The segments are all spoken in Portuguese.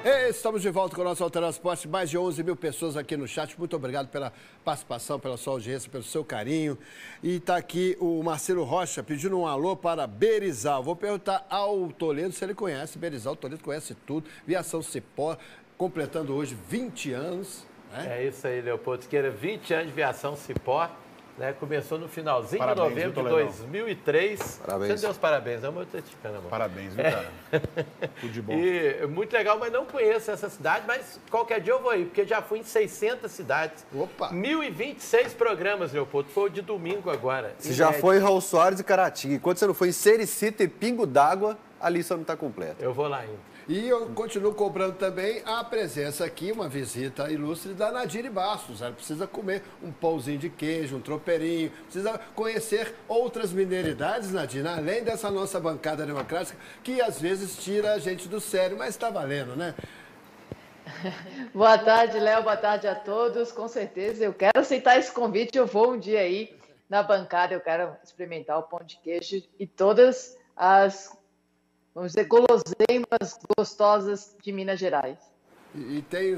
Estamos de volta com o nosso Alterosporte. Mais de 11 mil pessoas aqui no chat. Muito obrigado pela participação, pela sua audiência, pelo seu carinho. E está aqui o Marcelo Rocha pedindo um alô para Berizal. Vou perguntar ao Toledo se ele conhece Berizal. O Toledo conhece tudo. Viação Cipó, completando hoje 20 anos. Né? É isso aí, Leopoldo Siqueira. 20 anos de Viação Cipó. Né? Começou no finalzinho de novembro de 2003. Parabéns. Você deu os parabéns, amor. Eu tô te ficando, amor. Parabéns, viu, cara? Tudo de bom. E muito legal, mas não conheço essa cidade, mas qualquer dia eu vou ir, porque já fui em 600 cidades. Opa! 1026 programas, Leopoldo. Foi o de domingo agora. Você já foi em Raul Soares e Caratinga. Enquanto você não foi em Sericita e Pingo d'Água, a lista não está completa. Eu vou lá ainda. E eu continuo cobrando também a presença aqui, uma visita ilustre da Nadine Bastos. Ela precisa comer um pãozinho de queijo, um tropeirinho, precisa conhecer outras mineridades, Nadine, além dessa nossa bancada democrática, que às vezes tira a gente do sério, mas está valendo, né? Boa tarde, Léo, boa tarde a todos. Com certeza, eu quero aceitar esse convite, eu vou um dia aí na bancada, eu quero experimentar o pão de queijo e todas as, vamos dizer, guloseimas gostosas de Minas Gerais.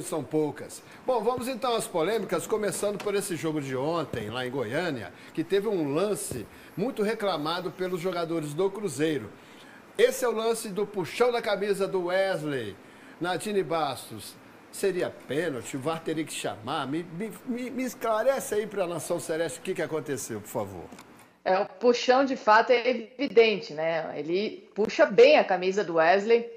São poucas. Bom, vamos então às polêmicas, começando por esse jogo de ontem, lá em Goiânia, que teve um lance muito reclamado pelos jogadores do Cruzeiro. Esse é o lance do puxão da camisa do Wesley. Nadine Bastos, seria pênalti? O VAR teria que chamar? Me esclarece aí para a Nação Celeste o que aconteceu, por favor. O puxão, de fato, é evidente, né? Ele puxa bem a camisa do Wesley.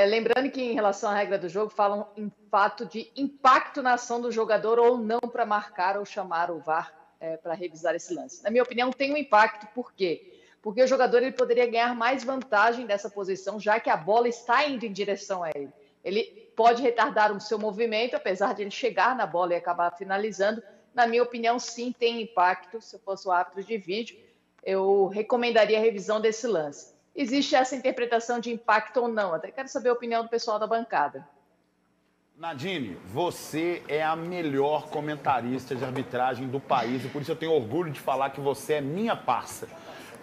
Lembrando que, em relação à regra do jogo, falam em fato de impacto na ação do jogador ou não para marcar ou chamar o VAR para revisar esse lance. Na minha opinião, tem um impacto. Por quê? Porque o jogador ele poderia ganhar mais vantagem dessa posição, já que a bola está indo em direção a ele. Ele pode retardar o seu movimento, apesar de ele chegar na bola e acabar finalizando. Na minha opinião, sim, tem impacto. Se eu fosse o árbitro de vídeo, eu recomendaria a revisão desse lance. Existe essa interpretação de impacto ou não? Até quero saber a opinião do pessoal da bancada. Nadine, você é a melhor comentarista de arbitragem do país e por isso eu tenho orgulho de falar que você é minha parça.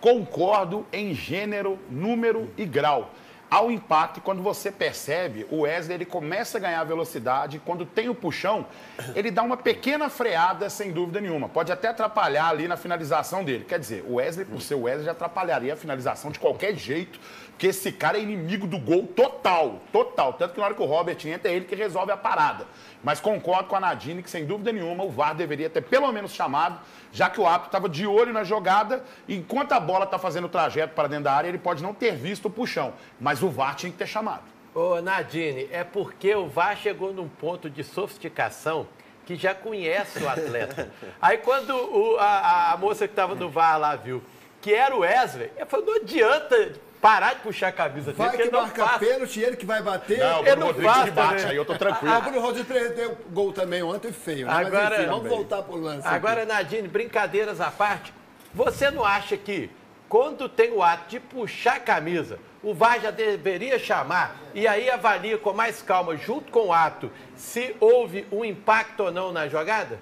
Concordo em gênero, número e grau. Ao impacto, quando você percebe, o Wesley ele começa a ganhar velocidade, quando tem o puxão, ele dá uma pequena freada, sem dúvida nenhuma. Pode até atrapalhar ali na finalização dele. Quer dizer, o Wesley, por ser o Wesley, já atrapalharia a finalização de qualquer jeito, porque esse cara é inimigo do gol total, total. Tanto que na hora que o Robert entra, é ele que resolve a parada. Mas concordo com a Nadine que, sem dúvida nenhuma, o VAR deveria ter pelo menos chamado, já que o árbitro estava de olho na jogada, e enquanto a bola está fazendo o trajeto para dentro da área, ele pode não ter visto o puxão, mas o VAR tinha que ter chamado. Ô, Nadine, é porque o VAR chegou num ponto de sofisticação que já conhece o atleta. Aí quando a moça que estava no VAR lá viu que era o Wesley, ela falou, não adianta parar de puxar a camisa dele. Vai que marca pênalti, ele que vai bater. Não, o Bruno Rodrigues que bate, aí eu tô tranquilo. O Bruno Rodrigues perdeu gol também ontem, feio. Né? Agora, mas enfim, vamos voltar pro lance. Agora, aqui. Nadine, brincadeiras à parte, você não acha que quando tem o ato de puxar a camisa, o VAR já deveria chamar e aí avalia com mais calma, junto com o ato, se houve um impacto ou não na jogada?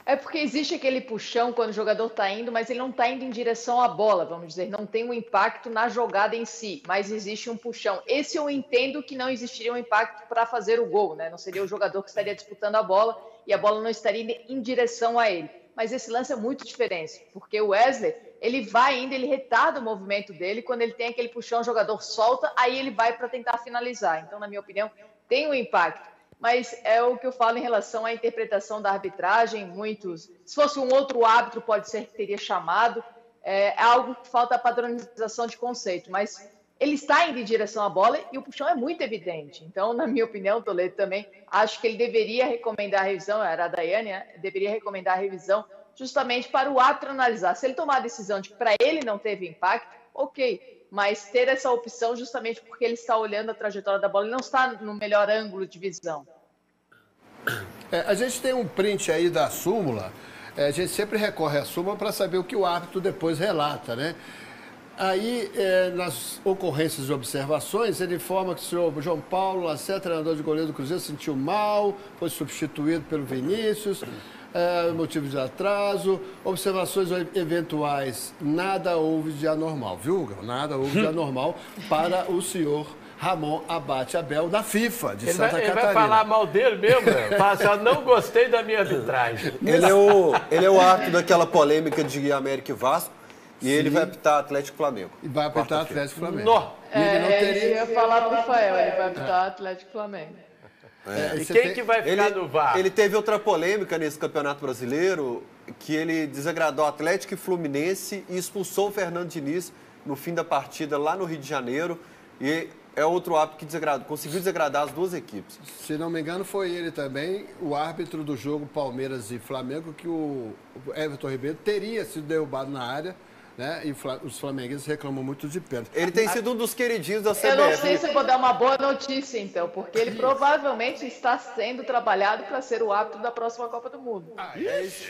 É porque existe aquele puxão quando o jogador está indo, mas ele não está indo em direção à bola, vamos dizer. Não tem um impacto na jogada em si, mas existe um puxão. Esse eu entendo que não existiria um impacto para fazer o gol, né? Não seria o jogador que estaria disputando a bola e a bola não estaria indo em direção a ele. Mas esse lance é muito diferente, porque o Wesley, ele vai indo, ele retarda o movimento dele. Quando ele tem aquele puxão, o jogador solta, aí ele vai para tentar finalizar. Então, na minha opinião, tem um impacto. Mas é o que eu falo em relação à interpretação da arbitragem. Muitos, se fosse um outro árbitro, pode ser que teria chamado. É algo que falta a padronização de conceito. Mas ele está indo em direção à bola e o puxão é muito evidente. Então, na minha opinião, Toledo também, acho que ele deveria recomendar a revisão, era a Daiane, né? Deveria recomendar a revisão justamente para o árbitro analisar. Se ele tomar a decisão de que para ele não teve impacto, ok. Mas ter essa opção justamente porque ele está olhando a trajetória da bola, ele não está no melhor ângulo de visão. A gente tem um print aí da súmula, a gente sempre recorre à súmula para saber o que o árbitro depois relata, né? Aí, nas ocorrências de observações, ele informa que o senhor João Paulo Lacerda, treinador de goleiro do Cruzeiro, sentiu mal, foi substituído pelo Vinícius, motivo de atraso, observações eventuais, nada houve de anormal, viu? Nada houve de anormal para o senhor Ramon Abate Abel, da FIFA, de Ele Santa vai Catarina. falar mal dele mesmo, né? Fala assim, ó, não gostei da minha arbitragem. Ele é o árbitro daquela polêmica de América e Vasco. E ele vai apitar Atlético e Flamengo. E vai apitar Atlético e Flamengo. Nó. E ele não teria... Eu ia falar pro Rafael, ele vai apitar Atlético e Flamengo. E quem que vai ficar no VAR? Ele teve outra polêmica nesse Campeonato Brasileiro, que ele desagradou Atlético e Fluminense e expulsou o Fernando Diniz no fim da partida lá no Rio de Janeiro. E é outro árbitro que conseguiu desagradar as duas equipes. Se não me engano, foi ele também, o árbitro do jogo Palmeiras e Flamengo, que o Everton Ribeiro teria sido derrubado na área, né? E os flamenguistas reclamam muito de pênalti. Ele tem sido um dos queridinhos da CBF. Eu não sei se eu vou dar uma boa notícia, então, porque ele provavelmente está sendo trabalhado para ser o árbitro da próxima Copa do Mundo.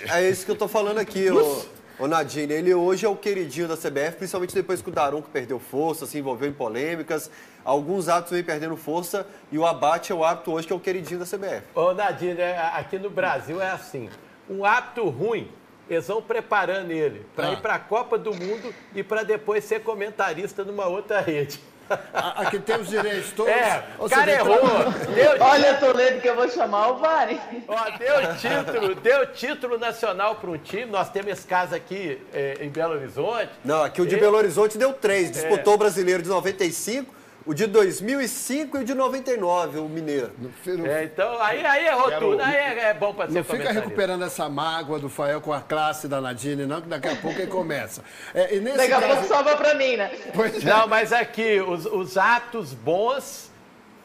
É isso que eu tô falando aqui, ô Nadine. Ele hoje é o queridinho da CBF, principalmente depois que o Daronco perdeu força, se envolveu em polêmicas. Alguns árbitros vêm perdendo força e o Abate é o árbitro hoje que é o queridinho da CBF. Ô, Nadine, aqui no Brasil é assim. Um árbitro ruim, eles vão preparando ele para ir para a Copa do Mundo e para depois ser comentarista numa outra rede. Aqui tem os direitos todos. O cara errou. Olha, Toledo, que eu vou chamar o VAR. Ó, deu título nacional para um time. Nós temos esse caso aqui em Belo Horizonte. Não, aqui o de Belo Horizonte deu 3. Disputou o Brasileiro de 95, o de 2005 e o de 99, o Mineiro. Então, aí errou tudo. Aí é bom para ser Não fica comentarista. recuperando essa mágoa do Fael com a classe da Nadine, não, que daqui a pouco ele começa. Daqui a pouco sobra para mim, né? Não, mas aqui, os atos bons,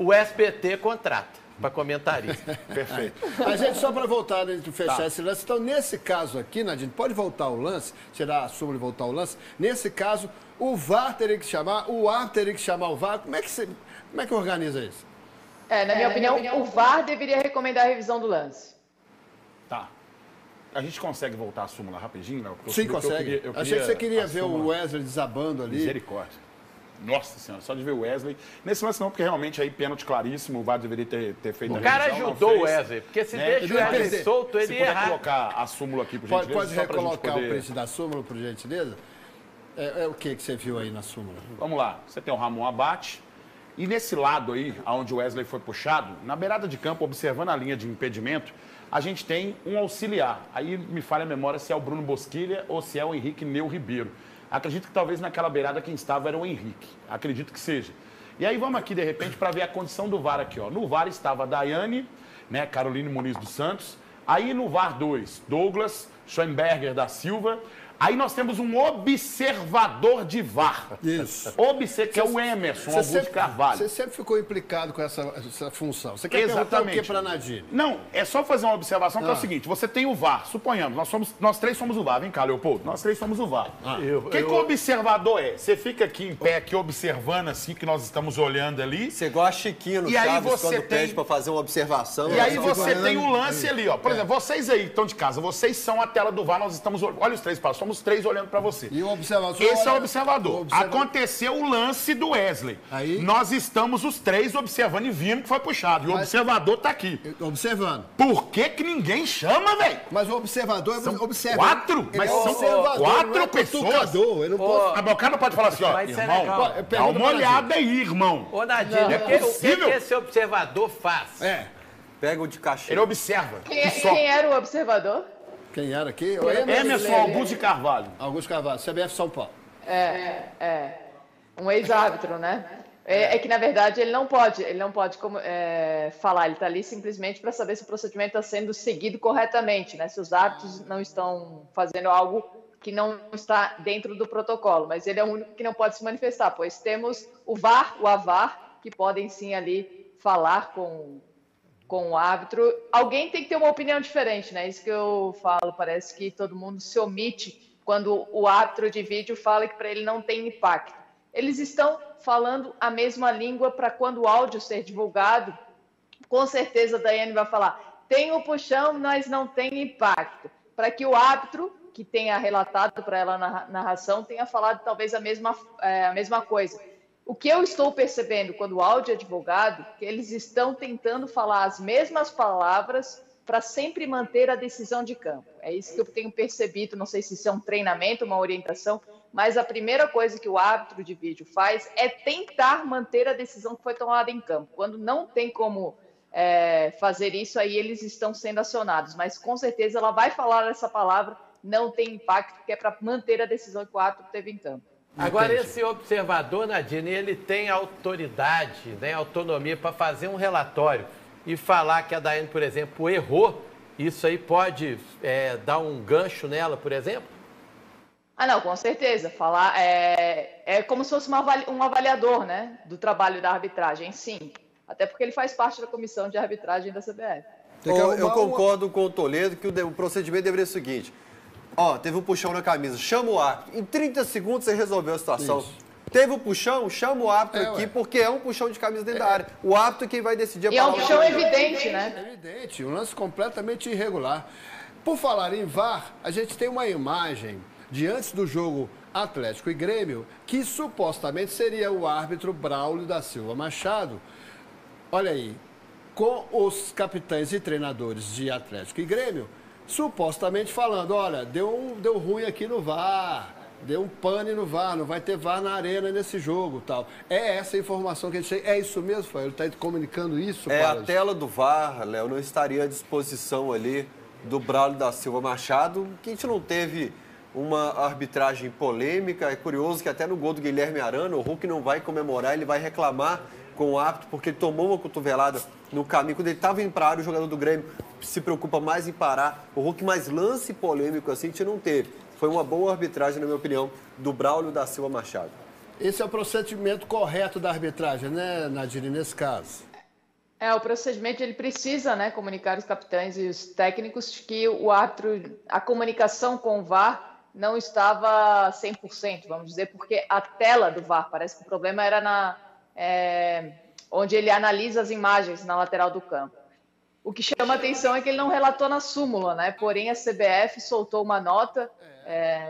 o SBT contrata para comentarista. Perfeito. A gente, só para voltar, né, fechar esse lance, então nesse caso aqui, Nadine, pode voltar o lance, tirar a súmula e voltar o lance, nesse caso, o VAR teria que chamar, o árbitro teria que chamar o VAR, como é que organiza isso? Na minha opinião, o VAR deveria recomendar a revisão do lance. Tá. A gente consegue voltar a súmula rapidinho, Léo? Sim, consegue. Achei que você queria ver o Wesley desabando ali. Misericórdia. Nossa Senhora, só de ver o Wesley. Nesse lance não, porque realmente aí pênalti claríssimo, o VAR deveria ter feito a O cara revisão, não ajudou o fez, Wesley, porque se né? deixa o Wesley solto, ele Se ia puder errar. colocar a súmula aqui, por gentileza. Pode só pra gente recolocar poder... o preço da súmula, por gentileza? É o que você viu aí na súmula? Vamos lá, você tem o Ramon Abate, e nesse lado aí, onde o Wesley foi puxado, na beirada de campo, observando a linha de impedimento, a gente tem um auxiliar. Aí me falha a memória se é o Bruno Bosquilha ou se é o Henrique Neu Ribeiro. Acredito que talvez naquela beirada quem estava era o Henrique. Acredito que seja. E aí vamos aqui, de repente, para ver a condição do VAR aqui. Ó. No VAR estava a Daiane, né, Caroline Muniz dos Santos. Aí no VAR 2, Douglas Schoenberger da Silva. Aí nós temos um observador de VAR. Isso. Que é o Emerson Augusto Carvalho. Você sempre ficou implicado com essa função. Você quer perguntar o Exatamente. que para a Nadine? Não, é só fazer uma observação que é o seguinte, você tem o VAR, suponhamos, nós três somos o VAR, vem cá, Leopoldo, nós três somos o VAR. O que o observador é? Você fica aqui em pé, aqui observando assim, que nós estamos olhando ali. Você igual a Chiquinho no E aí Chaves, você quando tem- pede para fazer uma observação. E aí ela você fica tem o olhando. lance ali, ó. Por exemplo, vocês aí que estão de casa, vocês são a tela do VAR, nós estamos... Olha os três passos, somos três olhando pra você. E o observador... Esse é o observador. O observador- Aconteceu o lance do Wesley. Aí? Nós estamos os três observando e vimos que foi puxado. E o observador tá aqui. Observando. Por que que ninguém chama, velho? Mas o observador observa. quatro? Ele Mas é são observador, quatro não é pessoas? cutucador, ele não pode... O cara não pode falar assim, ó, Mas isso é irmão, legal. dá Pergunta uma pra olhada aí, irmão. Ô, Nadine, Não é o que possível. esse observador faz? Pega o de cachê. Ele observa. Quem era o observador? Quem era aqui? Emerson Augusto de Carvalho. Augusto Carvalho, CBF São Paulo. Um ex-árbitro, né? É que, na verdade, ele não pode falar, ele está ali simplesmente para saber se o procedimento está sendo seguido corretamente, né? Se os árbitros não estão fazendo algo que não está dentro do protocolo, mas ele é o único que não pode se manifestar, pois temos o VAR, o AVAR, que podem sim ali falar com o árbitro. Alguém tem que ter uma opinião diferente, né? Isso que eu falo, parece que todo mundo se omite quando o árbitro de vídeo fala que para ele não tem impacto. Eles estão falando a mesma língua para quando o áudio ser divulgado, com certeza a Daiane vai falar, tem o puxão, mas não tem impacto. Para que o árbitro, que tenha relatado para ela na narração, tenha falado talvez a mesma coisa. O que eu estou percebendo quando o áudio é divulgado, que eles estão tentando falar as mesmas palavras para sempre manter a decisão de campo. É isso que eu tenho percebido, não sei se isso é um treinamento, uma orientação, mas a primeira coisa que o árbitro de vídeo faz é tentar manter a decisão que foi tomada em campo. Quando não tem como fazer isso, aí eles estão sendo acionados, mas com certeza ela vai falar essa palavra, não tem impacto, que é para manter a decisão que o árbitro teve em campo. Agora, esse observador, Nadine, ele tem autoridade, né, autonomia para fazer um relatório e falar que a Daiane, por exemplo, errou. Isso aí pode dar um gancho nela, por exemplo? Ah, não, com certeza. Falar é como se fosse um avaliador, né, do trabalho da arbitragem, sim. Até porque ele faz parte da comissão de arbitragem da CBF. Eu concordo com o Toledo que o procedimento deveria ser o seguinte. Teve um puxão na camisa, chama o árbitro. Em 30 segundos você resolveu a situação. Isso. Teve um puxão, chama o árbitro aqui, porque é um puxão de camisa dentro da área. O árbitro é quem vai decidir a palavra. E é um puxão evidente, né? Evidente, um lance completamente irregular. Por falar em VAR, a gente tem uma imagem de antes do jogo Atlético e Grêmio, que supostamente seria o árbitro Braulio da Silva Machado. Olha aí, com os capitães e treinadores de Atlético e Grêmio, supostamente falando, olha, deu ruim aqui no VAR, deu um pane no VAR, não vai ter VAR na arena nesse jogo, tal. É essa a informação que a gente tem. É isso mesmo, Fael? Ele está comunicando isso? A tela do VAR, Léo, não estaria à disposição ali do Braulio da Silva Machado, que a gente não teve uma arbitragem polêmica. É curioso que até no gol do Guilherme Arana, o Hulk não vai comemorar, ele vai reclamar com o árbitro, porque ele tomou uma cotovelada no caminho. Quando ele estava indo para a área, o jogador do Grêmio se preocupa mais em parar. O Hulk, mais lance polêmico assim, a gente não teve. Foi uma boa arbitragem, na minha opinião, do Braulio da Silva Machado. Esse é o procedimento correto da arbitragem, né, Nadine, nesse caso? O procedimento, ele precisa, né, comunicar os capitães e os técnicos que o árbitro, a comunicação com o VAR não estava 100%, vamos dizer, porque a tela do VAR, parece que o problema era onde ele analisa as imagens na lateral do campo. O que chama a atenção é que ele não relatou na súmula, né? Porém, a CBF soltou uma nota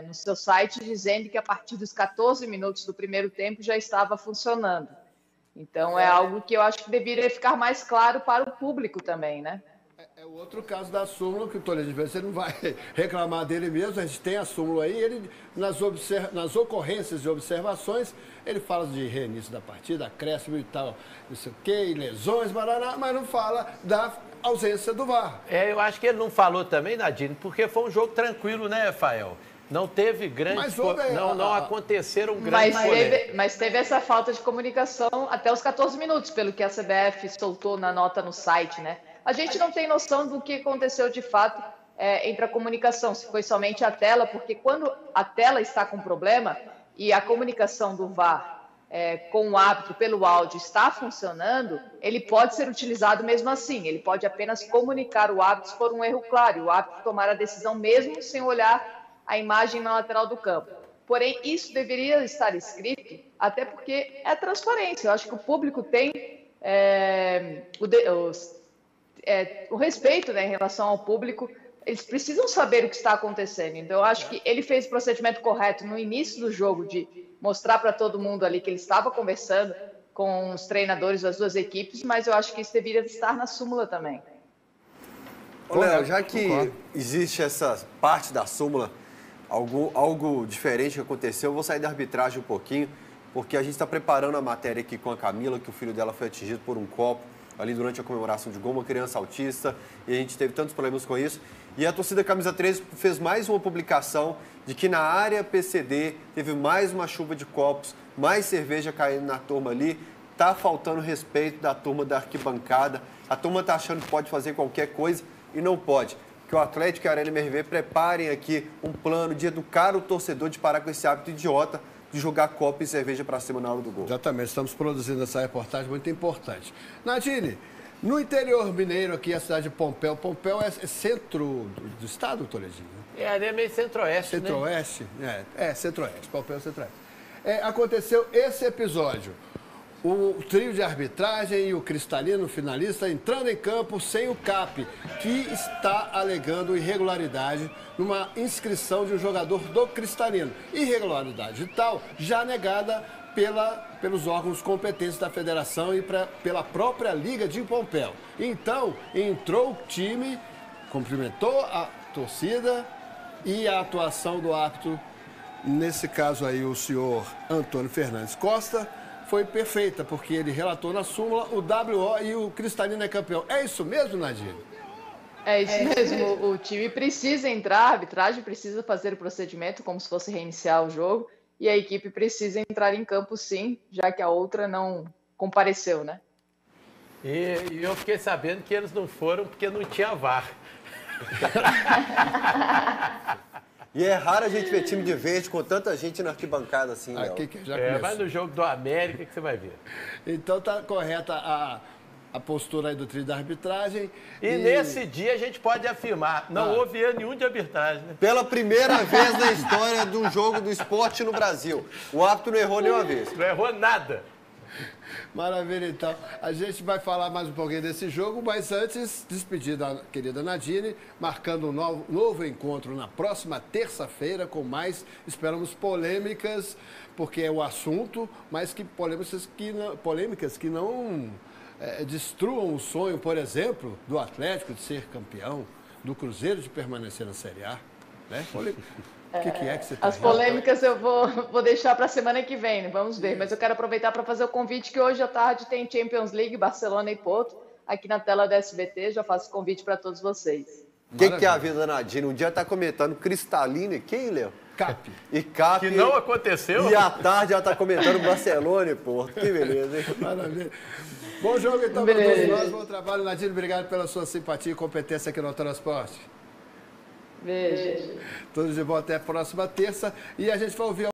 no seu site dizendo que a partir dos 14 minutos do primeiro tempo já estava funcionando. Então, é algo que eu acho que deveria ficar mais claro para o público também, né? É o outro caso da súmula, que o Toledo, você não vai reclamar dele mesmo, a gente tem a súmula aí, ele, nas ocorrências de observações, ele fala de reinício da partida, acréscimo e tal, não sei o quê, lesões, mas não fala da ausência do VAR. Eu acho que ele não falou também, Nadine, porque foi um jogo tranquilo, né, Fael? Não teve grandes... Não aconteceram grandes polêmicas. Mas teve essa falta de comunicação até os 14 minutos, pelo que a CBF soltou na nota no site, né? A gente não tem noção do que aconteceu de fato entre a comunicação, se foi somente a tela, porque quando a tela está com problema e a comunicação do VAR com o árbitro pelo áudio está funcionando, ele pode ser utilizado mesmo assim. Ele pode apenas comunicar o árbitro se for um erro claro, e o árbitro tomar a decisão mesmo sem olhar a imagem na lateral do campo. Porém, isso deveria estar escrito, até porque é transparência. Eu acho que o público tem o respeito, né, em relação ao público. Eles precisam saber o que está acontecendo. Então, eu acho que ele fez o procedimento correto no início do jogo, de mostrar para todo mundo ali que ele estava conversando com os treinadores das duas equipes, mas eu acho que isso deveria estar na súmula também. Léo, já que existe essa parte da súmula, algo diferente que aconteceu, eu vou sair da arbitragem um pouquinho, porque a gente está preparando a matéria aqui com a Camila, que o filho dela foi atingido por um copo ali durante a comemoração de gol, uma criança autista, e a gente teve tantos problemas com isso. E a torcida Camisa 13 fez mais uma publicação de que na área PCD teve mais uma chuva de copos, mais cerveja caindo na turma ali, tá faltando respeito da turma da arquibancada, a turma tá achando que pode fazer qualquer coisa e não pode. Que o Atlético e a Arena MRV preparem aqui um plano de educar o torcedor, de parar com esse hábito idiota de jogar copo e cerveja para cima na hora do gol. Exatamente, estamos produzindo essa reportagem muito importante. Nadine, no interior mineiro aqui, a cidade de Pompéu. Pompéu é centro do estado, Toledinho? É meio centro-oeste, né? Centro-oeste? Centro-oeste. Pompéu é centro-oeste. Aconteceu esse episódio. O trio de arbitragem e o Cristalino, finalista, entrando em campo sem o CAP, que está alegando irregularidade numa inscrição de um jogador do Cristalino. Irregularidade tal, já negada pelos órgãos competentes da federação e pela própria Liga de Pompéu. Então, entrou o time, cumprimentou a torcida e a atuação do árbitro nesse caso aí, o senhor Antônio Fernandes Costa, foi perfeita, porque ele relatou na súmula o WO e o Cristalino é campeão. É isso mesmo, Nadine? É isso mesmo. O time precisa entrar, a arbitragem precisa fazer o procedimento como se fosse reiniciar o jogo, e a equipe precisa entrar em campo sim, já que a outra não compareceu, né? E eu fiquei sabendo que eles não foram porque não tinha VAR. E é raro a gente ver time de verde com tanta gente na arquibancada assim, Léo. Aqui que já começou. Vai no jogo do América que você vai ver. Então tá correta a postura aí do trio da arbitragem. E nesse dia a gente pode afirmar, não houve erro nenhum de arbitragem, né? Pela primeira vez na história de um jogo do esporte no Brasil, o árbitro não errou nenhuma vez. Não errou nada. Maravilha, então. A gente vai falar mais um pouquinho desse jogo, mas antes, despedir da querida Nadine, marcando um novo encontro na próxima terça-feira com mais, esperamos, polêmicas, porque é o assunto, mas que polêmicas que não destruam o sonho, por exemplo, do Atlético de ser campeão, do Cruzeiro de permanecer na Série A. Né? O que é que você As polêmicas eu vou deixar para a semana que vem, né? Vamos ver. Mas eu quero aproveitar para fazer o convite que hoje à tarde tem Champions League, Barcelona e Porto, aqui na tela da SBT. Já faço o convite para todos vocês. O que é a vida da Nadine? Um dia tá comentando Cristalino e quem, Léo? Cap. E Cap. Que não aconteceu. E à tarde ela tá comentando Barcelona e Porto. Que beleza, hein? Maravilha. Bom jogo, então, para todos nós. Bom trabalho, Nadine. Obrigado pela sua simpatia e competência aqui no Transporte. Beijo. Todos de volta até a próxima terça. E a gente vai ouvir